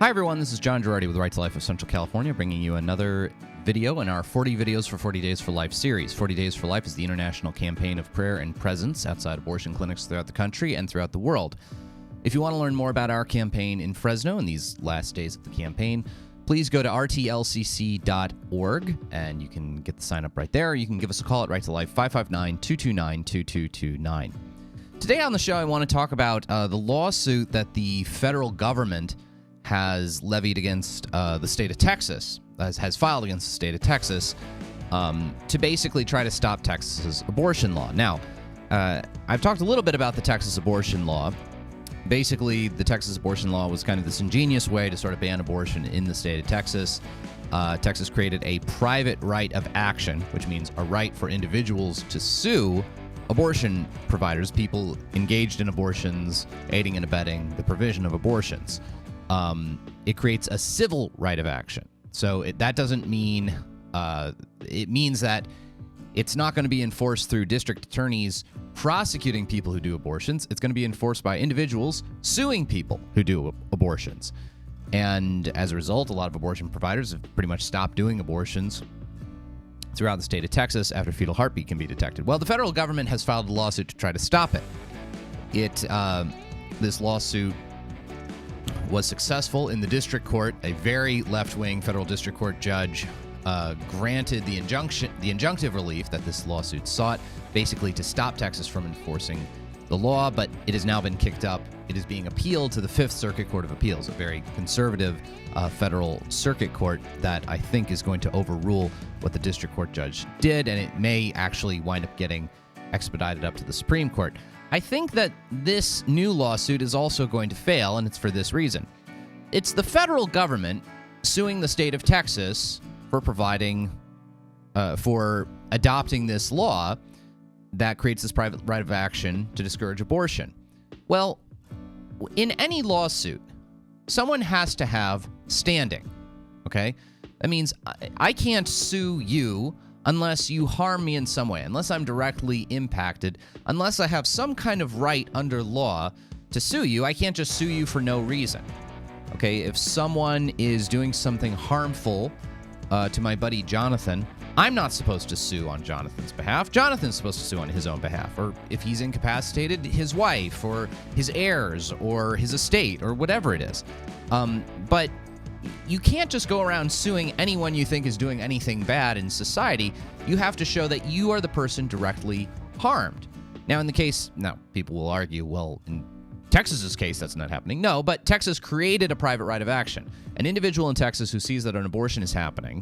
Hi everyone, this is John Girardi with Right to Life of Central California, bringing you another video in our 40 Videos for 40 Days for Life series. 40 Days for Life is the international campaign of prayer and presence outside abortion clinics throughout the country and throughout the world. If you want to learn more about our campaign in Fresno in these last days of the campaign, please go to rtlcc.org and you can get the sign up right there. You can give us a call at Right to Life 559-229-2229. Today on the show, I want to talk about the lawsuit that the federal government has levied against the state of Texas, has filed against the state of Texas, to basically try to stop Texas's abortion law. Now, I've talked a little bit about the Texas abortion law. Basically, the Texas abortion law was kind of this ingenious way to sort of ban abortion in the state of Texas. Texas created a private right of action, which means a right for individuals to sue abortion providers, people engaged in abortions, aiding and abetting the provision of abortions. It creates a civil right of action. So that doesn't mean, it means that it's not going to be enforced through district attorneys prosecuting people who do abortions. It's going to be enforced by individuals suing people who do abortions. And as a result, a lot of abortion providers have pretty much stopped doing abortions throughout the state of Texas after fetal heartbeat can be detected. Well, the federal government has filed a lawsuit to try to stop it. This lawsuit was successful in the district court. A very left-wing federal district court judge granted the injunctive relief that this lawsuit sought, basically to stop Texas from enforcing the law, but it has now been kicked up. It is being appealed to the Fifth Circuit Court of Appeals, a very conservative federal circuit court that I think is going to overrule what the district court judge did, and it may actually wind up getting expedited up to the Supreme Court. I think that this new lawsuit is also going to fail, and it's for this reason. It's the federal government suing the state of Texas for for adopting this law that creates this private right of action to discourage abortion. Well, in any lawsuit, someone has to have standing, okay? That means I can't sue you unless you harm me in some way, unless I'm directly impacted, unless I have some kind of right under law to sue you. I can't just sue you for no reason, okay? If someone is doing something harmful to my buddy Jonathan, I'm not supposed to sue on Jonathan's behalf. Jonathan's supposed to sue on his own behalf, or if he's incapacitated, his wife, or his heirs, or his estate, or whatever it is. But you can't just go around suing anyone you think is doing anything bad in society. You have to show that you are the person directly harmed. Now, people will argue, well, in Texas's case, that's not happening. No, but Texas created a private right of action. An individual in Texas who sees that an abortion is happening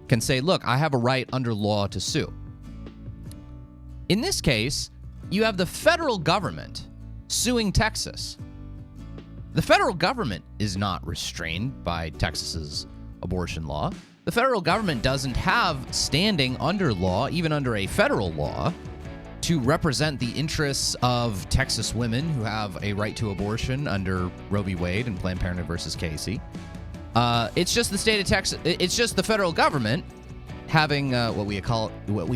can say, look, I have a right under law to sue. In this case, you have the federal government suing Texas. The federal government is not restrained by Texas's abortion law. The federal government doesn't have standing under law, even under a federal law, to represent the interests of Texas women who have a right to abortion under Roe v. Wade and Planned Parenthood versus Casey. It's just the state of Texas. It's just the federal government having what we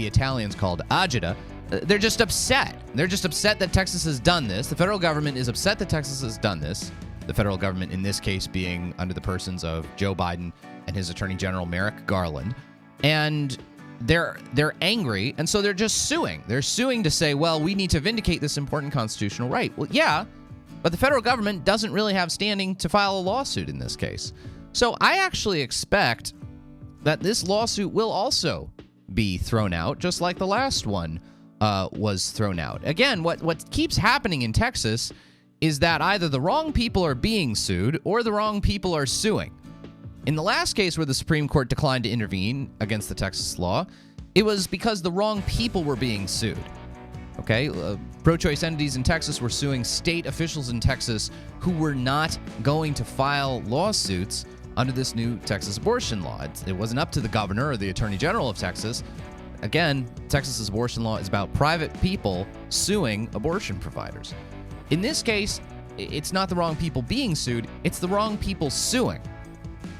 Italians called agita. They're just upset. They're just upset that Texas has done this. The federal government is upset that Texas has done this. The federal government, in this case, being under the persons of Joe Biden and his Attorney General Merrick Garland, and they're angry, and so they're just suing. They're suing to say, well, we need to vindicate this important constitutional right. Well, yeah, but the federal government doesn't really have standing to file a lawsuit in this case. So I actually expect that this lawsuit will also be thrown out, just like the last one was thrown out. Again, what keeps happening in Texas is that either the wrong people are being sued or the wrong people are suing. In the last case where the Supreme Court declined to intervene against the Texas law, it was because the wrong people were being sued. Okay, pro-choice entities in Texas were suing state officials in Texas who were not going to file lawsuits under this new Texas abortion law. It wasn't up to the governor or the Attorney General of Texas. Again, Texas's abortion law is about private people suing abortion providers. In this case, it's not the wrong people being sued, it's the wrong people suing.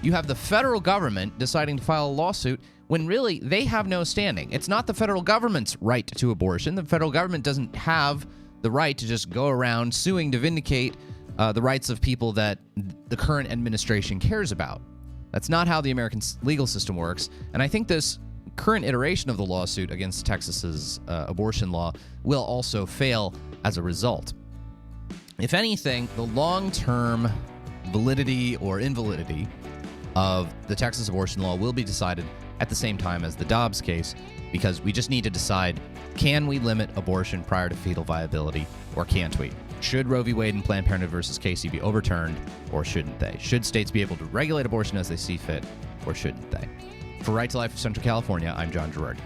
You have the federal government deciding to file a lawsuit when really they have no standing. It's not the federal government's right to abortion. The federal government doesn't have the right to just go around suing to vindicate the rights of people that the current administration cares about. That's not how the American legal system works. And I think this current iteration of the lawsuit against Texas's abortion law will also fail as a result. If anything, the long-term validity or invalidity of the Texas abortion law will be decided at the same time as the Dobbs case, because we just need to decide, can we limit abortion prior to fetal viability, or can't we? Should Roe v. Wade and Planned Parenthood versus Casey be overturned, or shouldn't they? Should states be able to regulate abortion as they see fit, or shouldn't they? For Right to Life of Central California, I'm John Girardi.